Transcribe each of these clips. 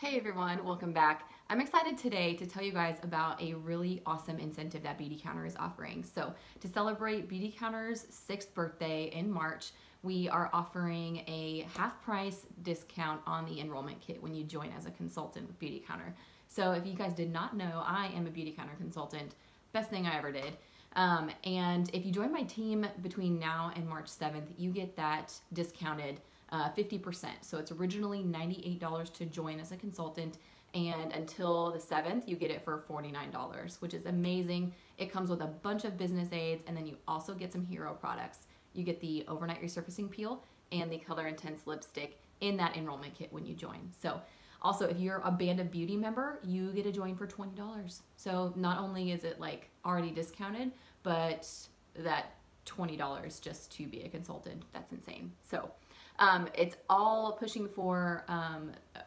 Hey everyone, welcome back. I'm excited today to tell you guys about a really awesome incentive that Beautycounter is offering. So, to celebrate Beautycounter's 6th birthday in March, we are offering a half price discount on the enrollment kit when you join as a consultant with Beautycounter. So, if you guys did not know, I am a Beautycounter consultant. Best thing I ever did. And if you join my team between now and March 7th, you get that discounted 50%. So it's originally $98 to join as a consultant, and until the 7th, you get it for $49, which is amazing. It comes with a bunch of business aids, and then you also get some hero products. You get the overnight resurfacing peel and the color intense lipstick in that enrollment kit when you join. So also, if you're a Band of Beauty member, you get to join for $20. So not only is it like already discounted, but that $20 just to be a consultant, that's insane. So it's all pushing for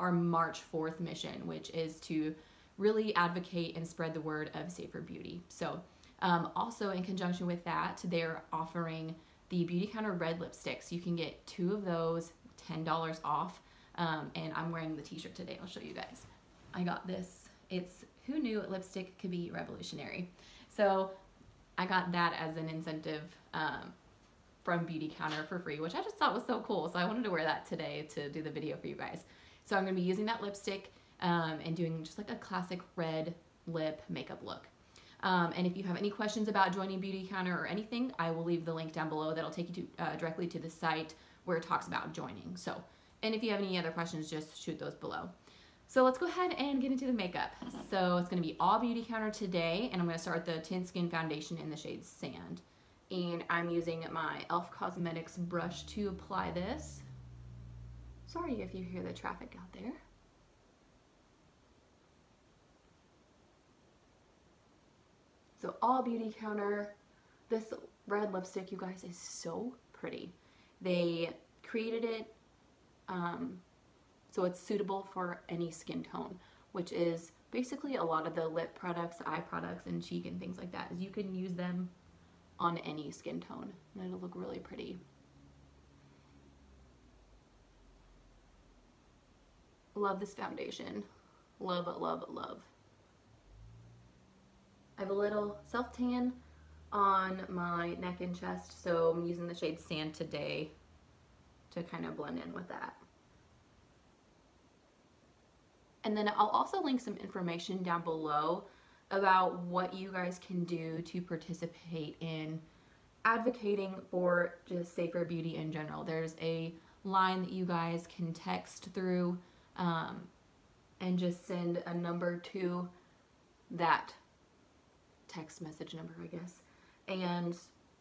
our March 4th mission, which is to really advocate and spread the word of safer beauty. So also in conjunction with that, they're offering the Beautycounter red lipsticks. You can get 2 of those, $10 off. And I'm wearing the t-shirt today. I'll show you guys. I got this. It's who knew lipstick could be revolutionary. So I got that as an incentive from Beautycounter for free, which I just thought was so cool. So I wanted to wear that today to do the video for you guys. So I'm going to be using that lipstick and doing just like a classic red lip makeup look. And if you have any questions about joining Beautycounter or anything, I will leave the link down below that'll take you to, directly to the site where it talks about joining. So, and if you have any other questions, just shoot those below. So let's go ahead and get into the makeup. So it's going to be all Beautycounter today, and I'm going to start with the Tint Skin Foundation in the shade Sand. And I'm using my e.l.f. Cosmetics brush to apply this. Sorry if you hear the traffic out there. So all Beautycounter. This red lipstick, you guys, is so pretty. They created it so it's suitable for any skin tone, which is basically a lot of the lip products, eye products, and cheek and things like that. Is you can use them on any skin tone, and it'll look really pretty. Love this foundation. Love, love, love. I have a little self-tan on my neck and chest, so I'm using the shade Sand today to kind of blend in with that. And then I'll also link some information down below about what you guys can do to participate in advocating for just safer beauty in general. There's a line that you guys can text through and just send a number to that text message number, I guess. And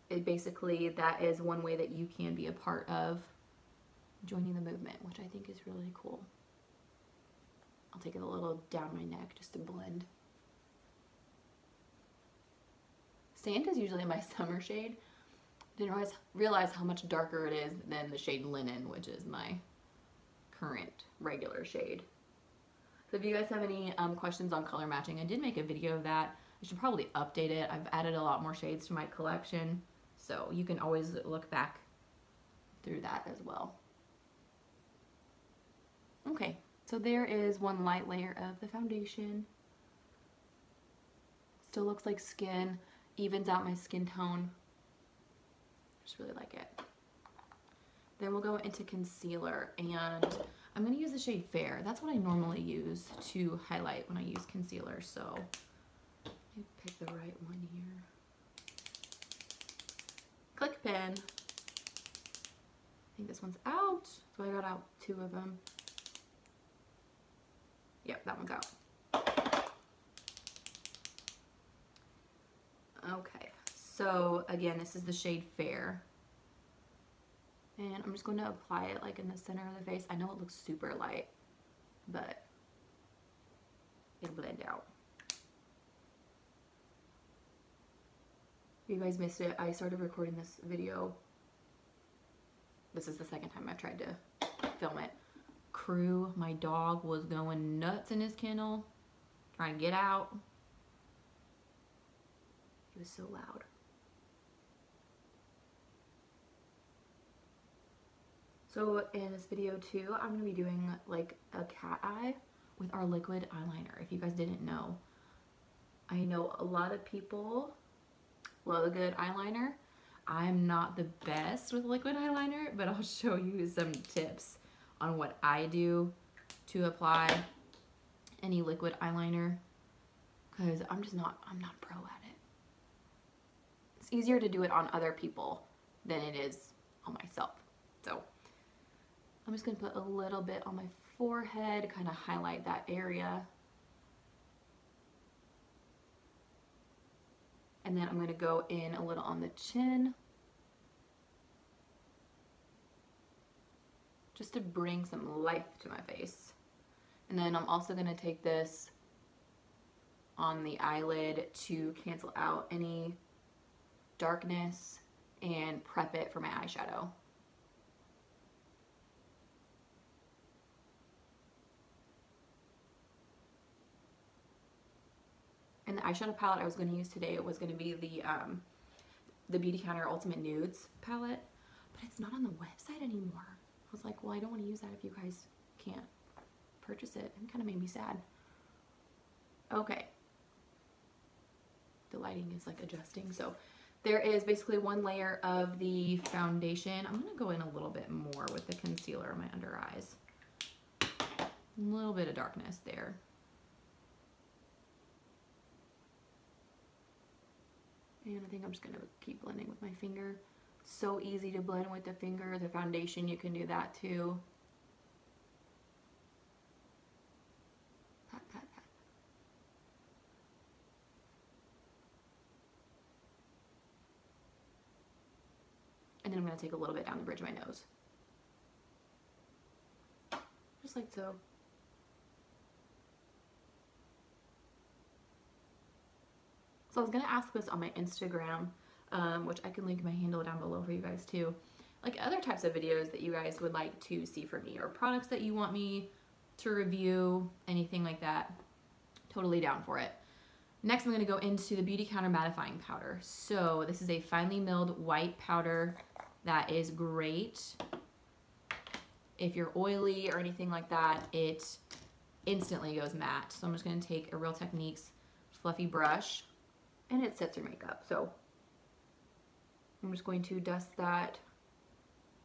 it basically, that is one way that you can be a part of joining the movement, which I think is really cool. I'll take it a little down my neck just to blend. Sand is usually my summer shade. Didn't realize how much darker it is than the shade Linen, which is my current regular shade. So if you guys have any questions on color matching, I did make a video of that. I should probably update it. I've added a lot more shades to my collection, so you can always look back through that as well. Okay, so there is one light layer of the foundation. Still looks like skin, evens out my skin tone. Just really like it. Then we'll go into concealer, and I'm going to use the shade Fair. That's what I normally use to highlight when I use concealer, so let me pick the right one here. Click pen. I think this one's out, so I got out 2 of them. Yep, that one's out. Okay, so again, this is the shade Fair. And I'm just going to apply it like in the center of the face. I know it looks super light, but it'll blend out. If you guys missed it, I started recording this video. This is the second time I've tried to film it. Crew, my dog, was going nuts in his kennel, trying to get out. He was so loud. So in this video too, I'm going to be doing like a cat eye, with our liquid eyeliner, if you guys didn't know. I know a lot of people love a good eyeliner. I'm not the best with liquid eyeliner, but I'll show you some tips on what I do to apply any liquid eyeliner, because I'm not a pro at it. It's easier to do it on other people than it is on myself. So I'm just gonna put a little bit on my forehead, kind of highlight that area. And then I'm gonna go in a little on the chin, just to bring some life to my face. And then I'm also gonna take this on the eyelid to cancel out any darkness and prep it for my eyeshadow. And the eyeshadow palette I was going to use today was going to be the Beautycounter Ultimate Nudes palette, but it's not on the website anymore. I was like, well, I don't want to use that if you guys can't purchase it. It kind of made me sad. Okay. The lighting is like adjusting. So there is basically one layer of the foundation. I'm going to go in a little bit more with the concealer on my under eyes. A little bit of darkness there. And I think I'm just going to keep blending with my finger. So easy to blend with the finger. The foundation, you can do that too. Pat, pat, pat. And then I'm going to take a little bit down the bridge of my nose. Just like so. So I was going to ask this on my Instagram, which I can link my handle down below for you guys too. Like other types of videos that you guys would like to see from me, or products that you want me to review, anything like that. Totally down for it. Next, I'm going to go into the Beautycounter Mattifying Powder. So this is a finely milled white powder that is great if you're oily or anything like that. It instantly goes matte. So I'm just going to take a Real Techniques fluffy brush, and it sets your makeup. So I'm just going to dust that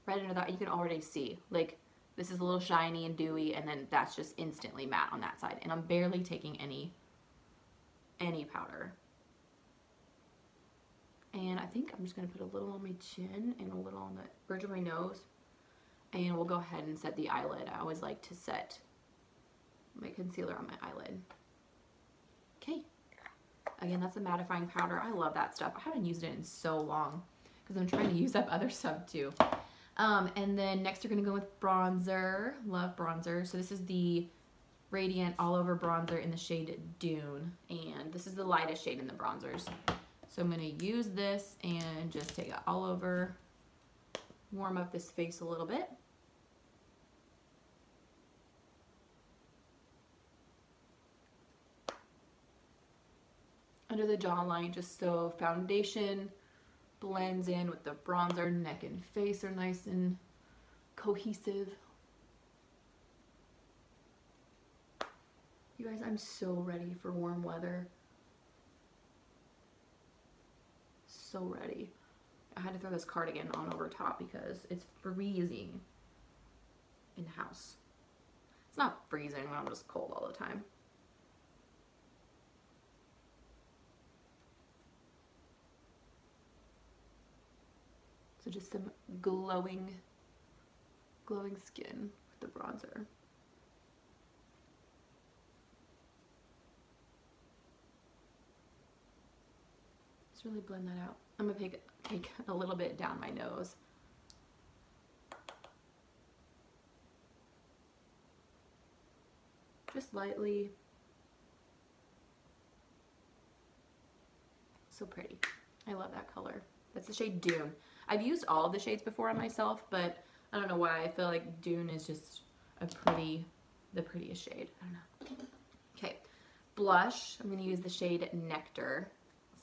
right under that. You can already see, like, this is a little shiny and dewy, and then that's just instantly matte on that side. And I'm barely taking any powder. And I think I'm just going to put a little on my chin and a little on the bridge of my nose. And we'll go ahead and set the eyelid. I always like to set my concealer on my eyelid. Okay. Again, that's a mattifying powder. I love that stuff. I haven't used it in so long because I'm trying to use up other stuff too. And then next we're going to go with bronzer. Love bronzer. So this is the Radiant All Over Bronzer in the shade Dune. And this is the lightest shade in the bronzers. So I'm going to use this and just take it all over. Warm up this face a little bit. Under the jawline, just so foundation blends in with the bronzer. Neck and face are nice and cohesive. You guys, I'm so ready for warm weather. So ready. I had to throw this cardigan on over top because it's freezing in the house. It's not freezing, I'm just cold all the time. So just some glowing skin with the bronzer. Just really blend that out. I'm gonna take a little bit down my nose. Just lightly. So pretty. I love that color. That's the shade Dune. I've used all of the shades before on myself, but I don't know why. I feel like Dune is just the prettiest shade. I don't know. Okay, blush. I'm going to use the shade Nectar.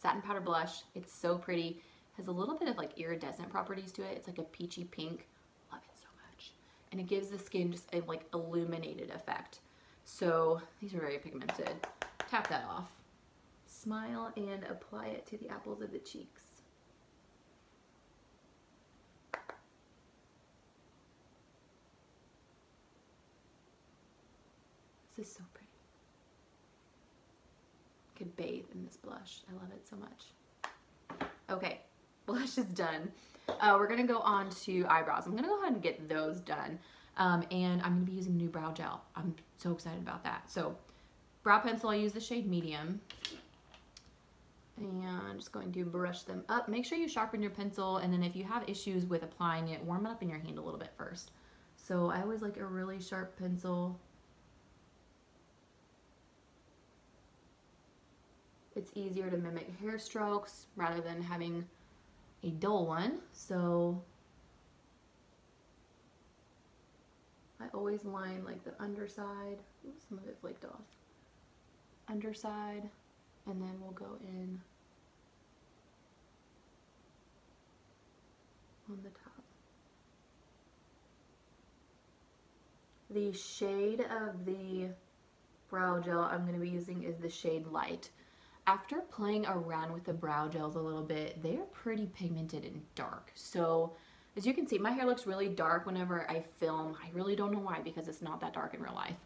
Satin powder blush. It's so pretty. Has a little bit of like iridescent properties to it. It's like a peachy pink. Love it so much. And it gives the skin just a like illuminated effect. So these are very pigmented. Tap that off. Smile and apply it to the apples of the cheeks. This is so pretty. Could bathe in this blush. I love it so much. Okay, blush is done. We're gonna go on to eyebrows. I'm gonna go ahead and get those done. And I'm gonna be using new brow gel. I'm so excited about that. So, brow pencil, I use the shade medium. And I'm just going to brush them up. Make sure you sharpen your pencil, and then if you have issues with applying it, warm it up in your hand a little bit first. So I always like a really sharp pencil. It's easier to mimic hair strokes rather than having a dull one. So I always line like the underside. Ooh, some of it flaked off. Underside, and then we'll go in on the top. The shade of the brow gel I'm going to be using is the shade Light. After playing around with the brow gels a little bit, they are pretty pigmented and dark. So as you can see, my hair looks really dark whenever I film. I really don't know why, because it's not that dark in real life.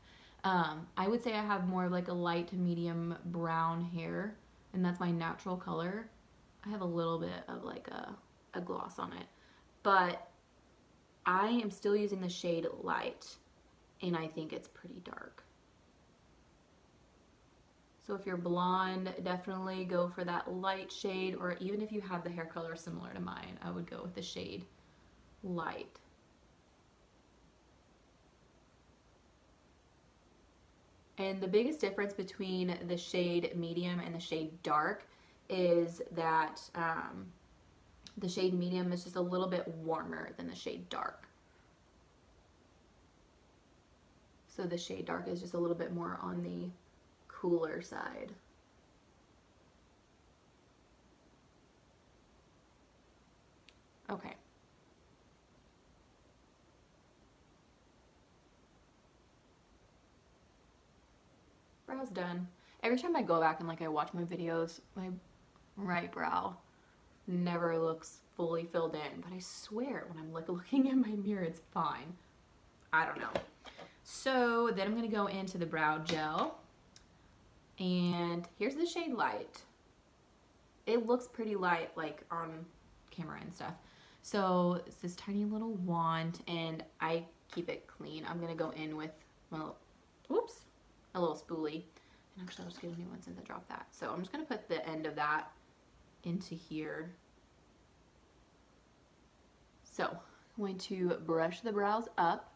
I would say I have more of like a light to medium brown hair, and that's my natural color. I have a little bit of like a gloss on it, but I am still using the shade Light, and I think it's pretty dark. So if you're blonde, definitely go for that light shade, or even if you have the hair color similar to mine, I would go with the shade Light. And the biggest difference between the shade medium and the shade dark is that the shade medium is just a little bit warmer than the shade dark. So the shade dark is just a little bit more on the cooler side. Okay. Brow's done. Every time I go back and like I watch my videos, my right brow never looks fully filled in, but I swear when I'm like looking at my mirror, it's fine. I don't know. So then I'm gonna go into the brow gel. And here's the shade Light. It looks pretty light like on camera and stuff. So it's this tiny little wand, and I keep it clean. I'm gonna go in with my little, whoops, a little spoolie. And actually I'll just get a new one since I dropped that. So I'm just gonna put the end of that into here. So I'm going to brush the brows up.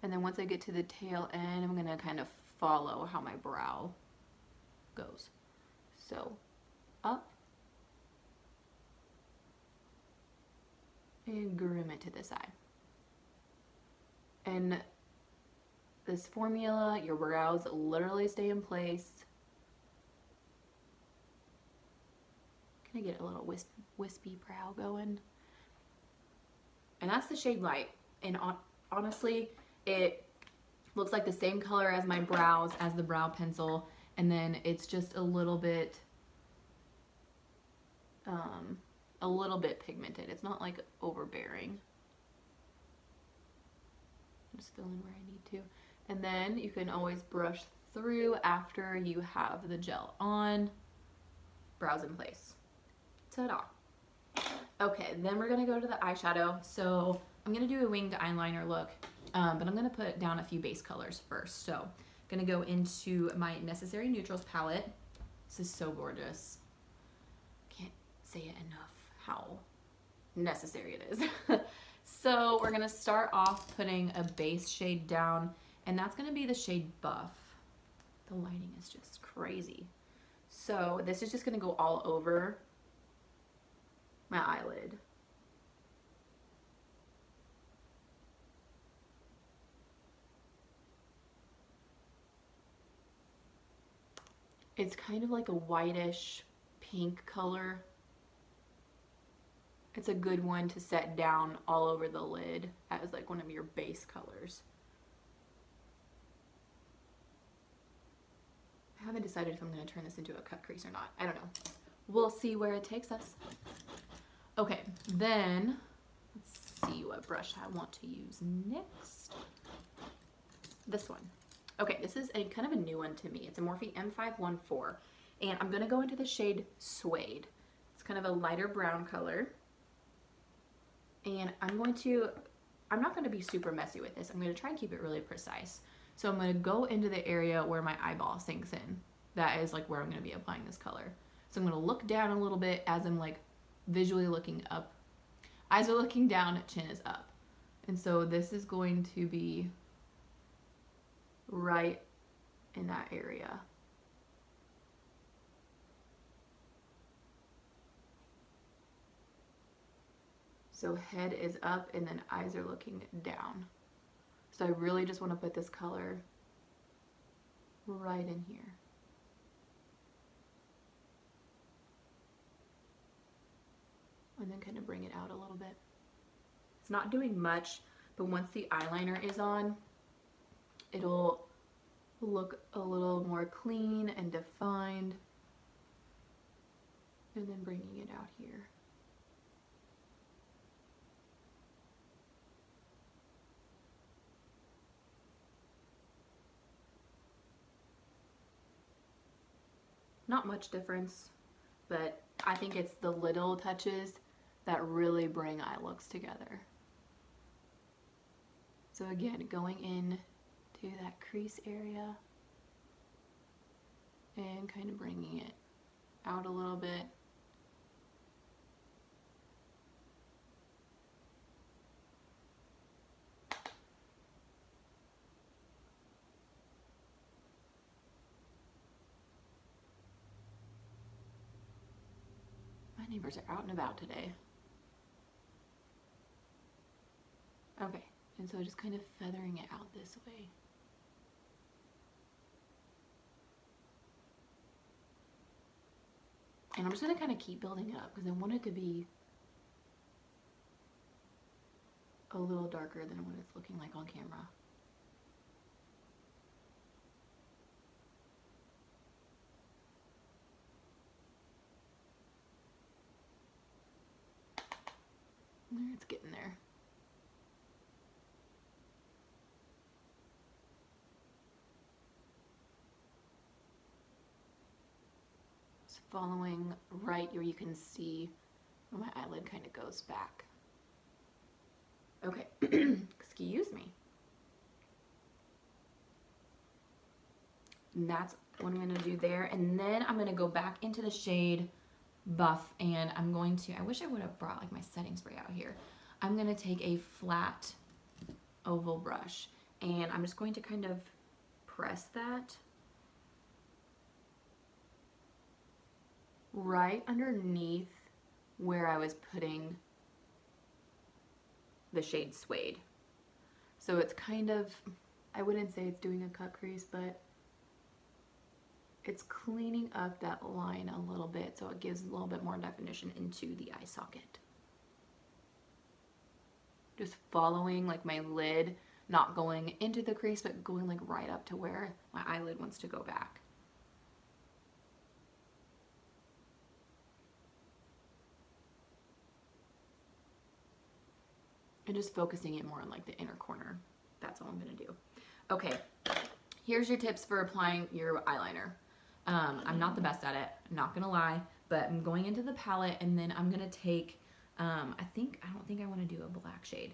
And then once I get to the tail end, I'm gonna kind of follow how my brow goes. So up and groom it to the side. And this formula, your brows literally stay in place. Can I get a little wispy brow going? And that's the shade Light. And honestly, it looks like the same color as my brows, as the brow pencil, and then it's just a little bit pigmented. It's not like overbearing. Just fill in where I need to. And then you can always brush through after you have the gel on. Brows in place. Ta-da. Okay, then we're gonna go to the eyeshadow. So I'm gonna do a winged eyeliner look. But I'm going to put down a few base colors first. So I'm going to go into my Necessary Neutrals palette. This is so gorgeous. Can't say it enough how necessary it is. So we're going to start off putting a base shade down, and that's going to be the shade Buff. The lighting is just crazy. So this is just going to go all over my eyelid. It's kind of like a whitish pink color. It's a good one to set down all over the lid as like one of your base colors. decided if I'm going to turn this into a cut crease or not. I don't know. We'll see where it takes us. Okay, then let's see what brush I want to use next. This one. Okay, this is a kind of a new one to me. It's a Morphe M514, and I'm going to go into the shade Suede. It's kind of a lighter brown color. And I'm not going to be super messy with this. I'm going to try and keep it really precise. So I'm going to go into the area where my eyeball sinks in. That is like where I'm going to be applying this color. So I'm going to look down a little bit as I'm like visually looking up. Eyes are looking down, chin is up. And so this is going to be right in that area. So head is up and then eyes are looking down. So I really just want to put this color right in here. And then kind of bring it out a little bit. It's not doing much, but once the eyeliner is on, it'll look a little more clean and defined. And then bringing it out here. Not much difference, but I think it's the little touches that really bring eye looks together. So again, going in to that crease area and kind of bringing it out a little bit. My neighbors are out and about today. Okay, and so just kind of feathering it out this way. And I'm just going to kind of keep building it up because I want it to be a little darker than what it's looking like on camera. It's getting there. Just following right where you can see where my eyelid kind of goes back. Okay, excuse me. And that's what I'm going to do there. And then I'm going to go back into the shade Buff, and I'm going to, I wish I would have brought like my setting spray out here. I'm going to take a flat oval brush, and I'm just going to kind of press that right underneath where I was putting the shade Suede. So it's kind of, I wouldn't say it's doing a cut crease, but it's cleaning up that line a little bit so it gives a little bit more definition into the eye socket. Just following like my lid, not going into the crease, but going like right up to where my eyelid wants to go back. And just focusing it more on like the inner corner. That's all I'm gonna do. Okay, here's your tips for applying your eyeliner. I'm not the best at it, not gonna lie, but I'm going into the palette and then I'm gonna take, I don't think I wanna do a black shade.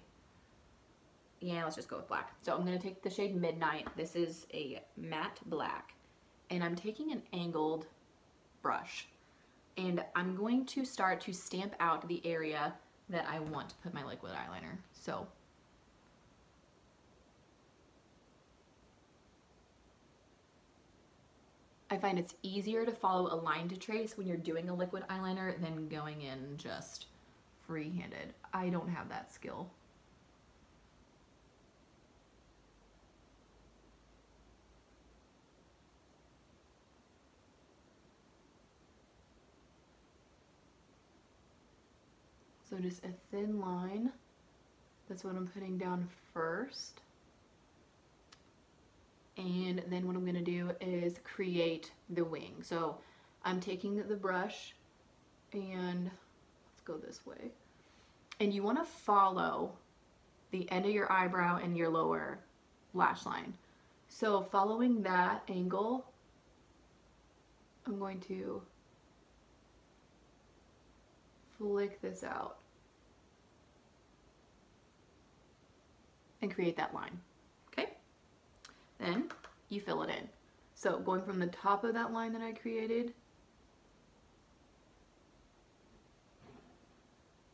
Yeah, let's just go with black. So I'm gonna take the shade Midnight. This is a matte black, and I'm taking an angled brush, and I'm going to start to stamp out the area that I want to put my liquid eyeliner. So I find it's easier to follow a line to trace when you're doing a liquid eyeliner than going in just free-handed. I don't have that skill. So just a thin line. That's what I'm putting down first. And then what I'm gonna do is create the wing. So I'm taking the brush and let's go this way. And you wanna follow the end of your eyebrow and your lower lash line. So following that angle, I'm going to flick this out and create that line, okay? Then you fill it in. So going from the top of that line that I created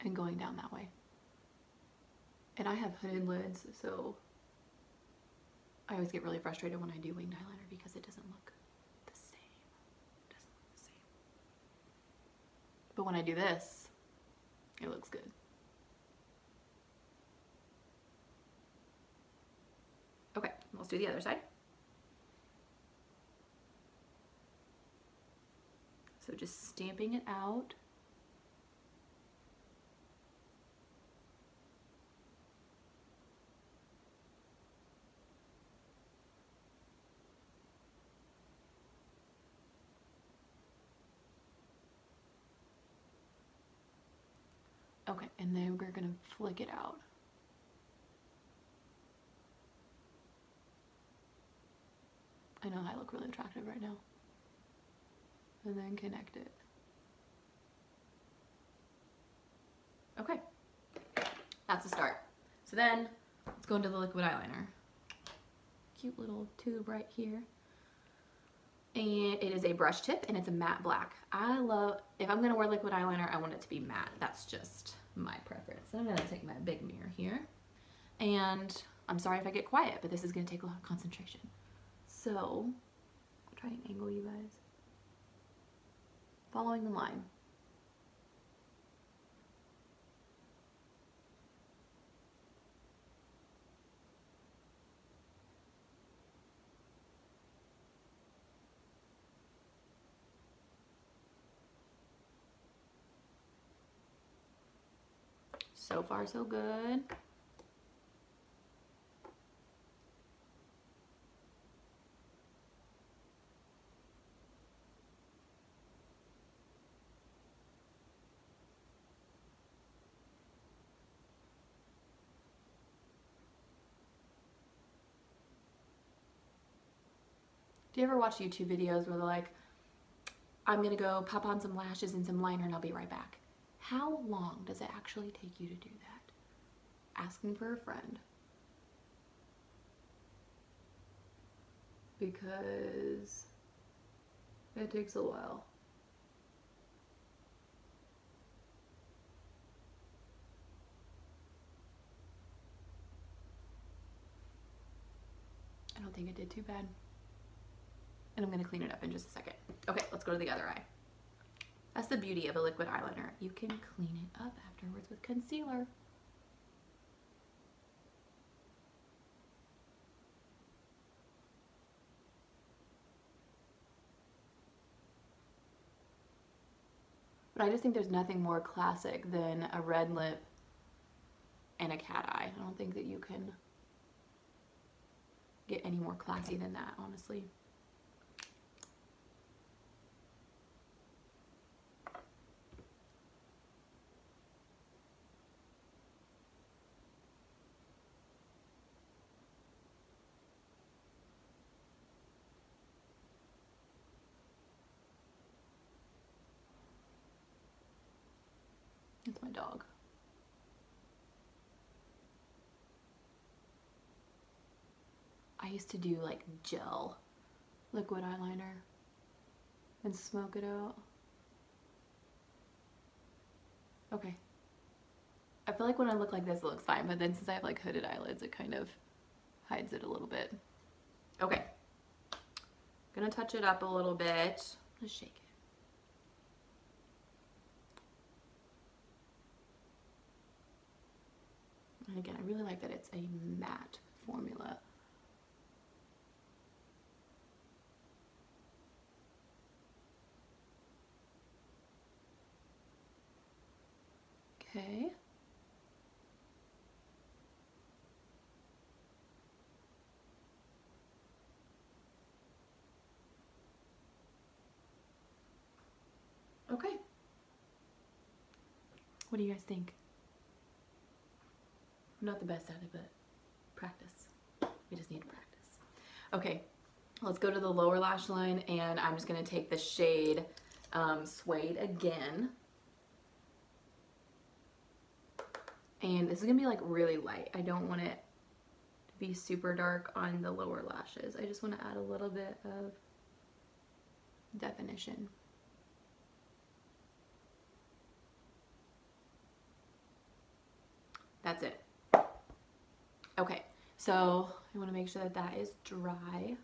and going down that way. And I have hooded lids, so I always get really frustrated when I do winged eyeliner because it doesn't look the same. It doesn't look the same. But when I do this, it looks good. Okay, let's do the other side. So just stamping it out. Okay, and then we're gonna flick it out. I know I look really attractive right now. And then connect it. Okay, that's the start. So then, let's go into the liquid eyeliner. Cute little tube right here. And it is a brush tip and it's a matte black. I love, if I'm gonna wear liquid eyeliner, I want it to be matte. That's just my preference. So I'm gonna take my big mirror here. And I'm sorry if I get quiet, but this is gonna take a lot of concentration. So, I'll try and angle you guys. Following the line. So far, so good. Do you ever watch YouTube videos where they're like, I'm gonna go pop on some lashes and some liner and I'll be right back? How long does it actually take you to do that? Asking for a friend. Because it takes a while. I don't think it did too bad. And I'm gonna clean it up in just a second. Okay, let's go to the other eye. That's the beauty of a liquid eyeliner. You can clean it up afterwards with concealer. But I just think there's nothing more classic than a red lip and a cat eye. I don't think that you can get any more classy than that, honestly. It's my dog. I used to do like gel liquid eyeliner and smoke it out. Okay. I feel like when I look like this, it looks fine, but then since I have like hooded eyelids, it kind of hides it a little bit. Okay. Gonna touch it up a little bit. Let's shake it. And again, I really like that it's a matte formula. Okay. Okay. What do you guys think? I'm not the best at it, but practice. We just need to practice. Okay, let's go to the lower lash line, and I'm just gonna take the shade Suede again. And this is gonna be like really light. I don't want it to be super dark on the lower lashes. I just want to add a little bit of definition. That's it. Okay, so I want to make sure that that is dry.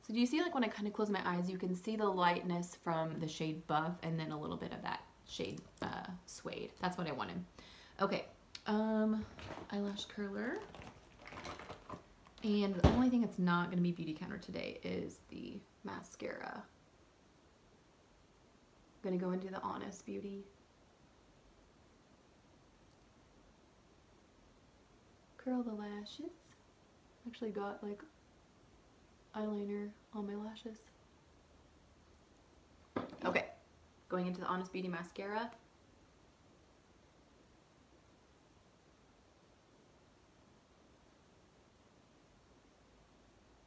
So do you see, like, when I kind of close my eyes, you can see the lightness from the shade Buff and then a little bit of that shade Suede. That's what I wanted. Okay, eyelash curler. And the only thing that's not going to be Beautycounter today is the mascara. I'm going to go into the Honest Beauty. Curl the lashes. Actually got like eyeliner on my lashes. Okay, going into the Honest Beauty mascara.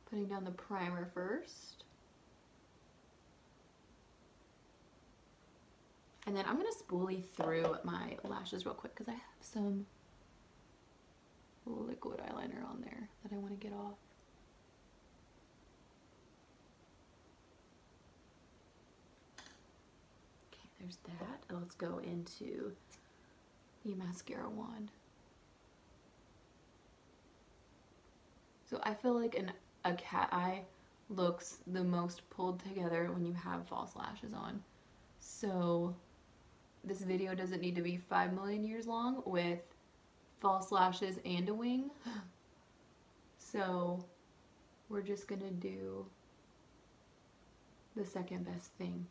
Putting down the primer first. And then I'm going to spoolie through my lashes real quick because I have some liquid eyeliner on there that I want to get off. Okay, there's that. Let's go into the mascara wand. So I feel like a cat eye looks the most pulled together when you have false lashes on. So this video doesn't need to be 5 million years long with false lashes and a wing. So we're just gonna do the second best thing,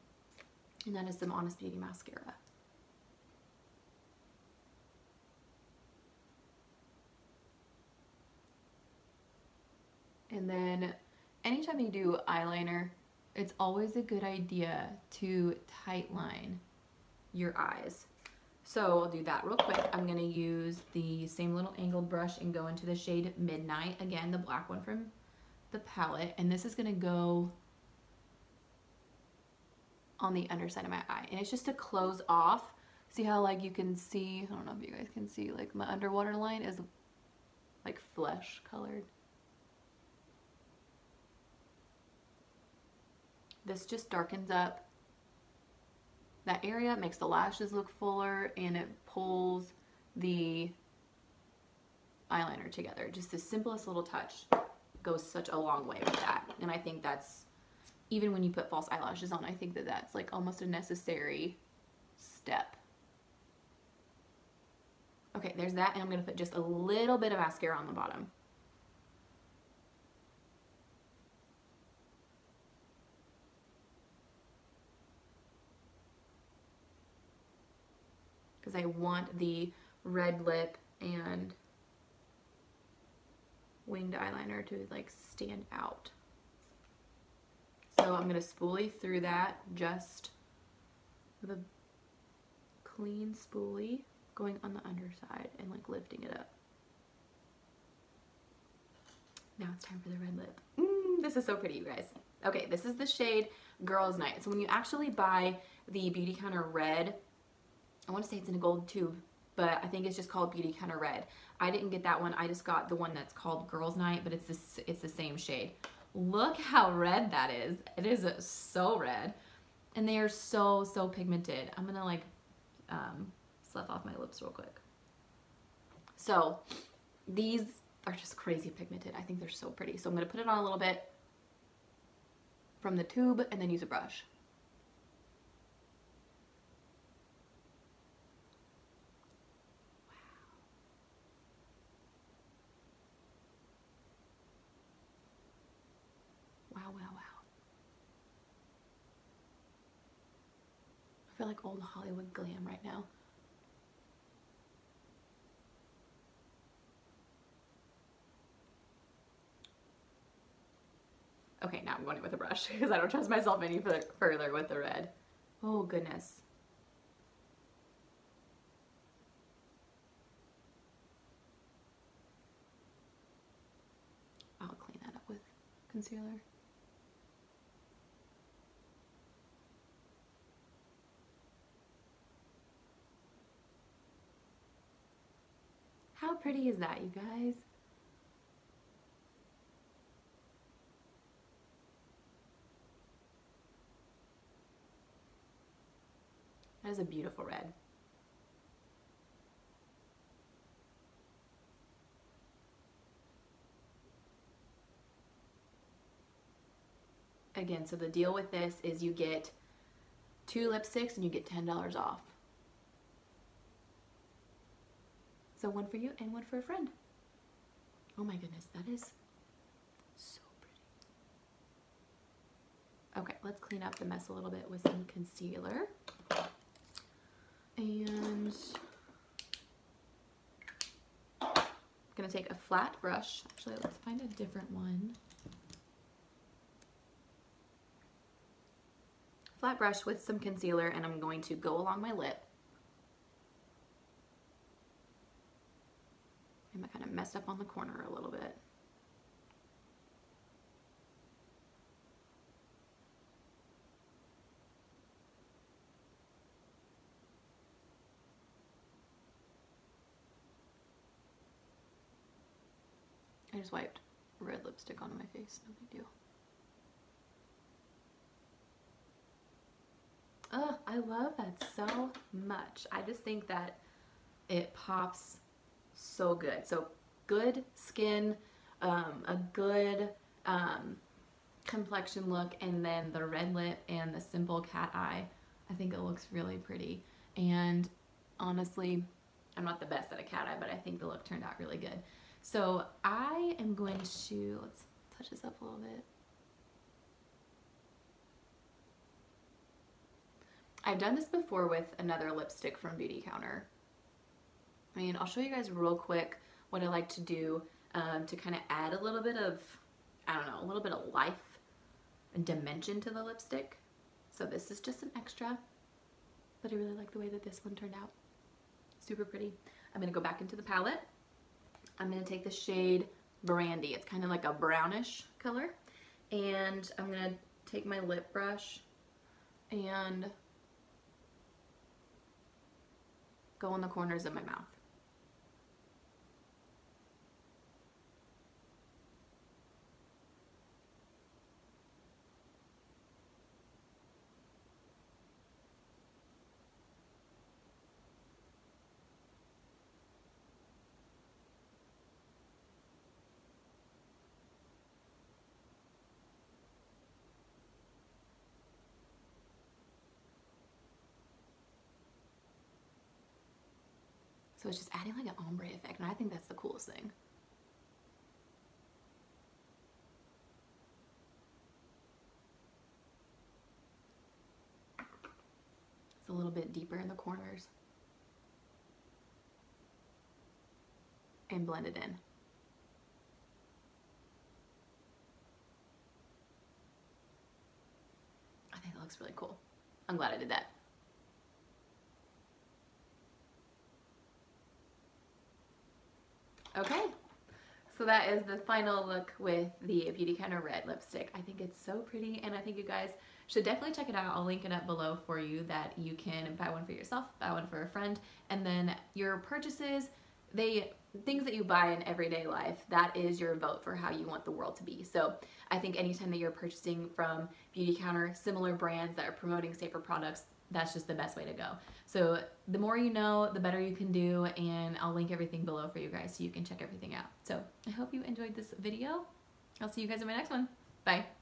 and that is some Honest Beauty mascara. And then anytime you do eyeliner, it's always a good idea to tightline your eyes. So I'll do that real quick. I'm going to use the same little angled brush and go into the shade Midnight. Again, the black one from the palette. And this is going to go on the underside of my eye. And it's just to close off. See how, like, you can see, I don't know if you guys can see, like, my underwater line is like flesh colored. This just darkens up that area, makes the lashes look fuller, and it pulls the eyeliner together. Just the simplest little touch goes such a long way with that. And I think that's, even when you put false eyelashes on, I think that that's like almost a necessary step. Okay, there's that, and I'm gonna put just a little bit of mascara on the bottom. Because I want the red lip and winged eyeliner to like stand out. So I'm going to spoolie through that just with a clean spoolie, going on the underside and like lifting it up. Now it's time for the red lip. This is so pretty, you guys. Okay, this is the shade Girls Night. So when you actually buy the Beautycounter Red, I want to say it's in a gold tube, but I think it's just called Beautycounter Red. I didn't get that one. I just got the one that's called Girls Night, but it's the same shade. Look how red that is. It is so red. And they are so, so pigmented. I'm going to like slough off my lips real quick. So these are just crazy pigmented. I think they're so pretty. So I'm going to put it on a little bit from the tube and then use a brush. Wow, wow, wow. I feel like old Hollywood glam right now. Okay, now I'm going in with a brush because I don't trust myself any further with the red. Oh goodness. I'll clean that up with concealer. How pretty is that, you guys? That is a beautiful red. Again, so the deal with this is you get 2 lipsticks and you get $10 off. So one for you and one for a friend. Oh my goodness, that is so pretty. Okay, let's clean up the mess a little bit with some concealer. And I'm gonna take a flat brush. Actually, let's find a different one. Flat brush with some concealer, and I'm going to go along my lip. And I kind of messed up on the corner a little bit. I just wiped red lipstick onto my face, no big deal. Oh, I love that so much. I just think that it pops so good. So good skin, a good complexion look, and then the red lip and the simple cat eye. I think it looks really pretty. And honestly, I'm not the best at a cat eye, but I think the look turned out really good. So I am going to, let's touch this up a little bit. I've done this before with another lipstick from Beautycounter. I mean, I'll show you guys real quick what I like to do to kind of add a little bit of, I don't know, a little bit of life and dimension to the lipstick. So this is just an extra, but I really like the way that this one turned out. Super pretty. I'm gonna go back into the palette. I'm gonna take the shade Brandy. It's kind of like a brownish color. And I'm gonna take my lip brush and go in the corners of my mouth. So it's just adding like an ombre effect, and I think that's the coolest thing. It's a little bit deeper in the corners. And blend it in. I think that looks really cool. I'm glad I did that. Okay, so that is the final look with the Beautycounter red lipstick. I think it's so pretty, and I think you guys should definitely check it out. I'll link it up below for you that you can buy one for yourself, buy one for a friend, and then your purchases, things that you buy in everyday life, that is your vote for how you want the world to be. So I think anytime that you're purchasing from Beautycounter, similar brands that are promoting safer products, that's just the best way to go. So the more you know, the better you can do, and I'll link everything below for you guys so you can check everything out. So I hope you enjoyed this video. I'll see you guys in my next one. Bye.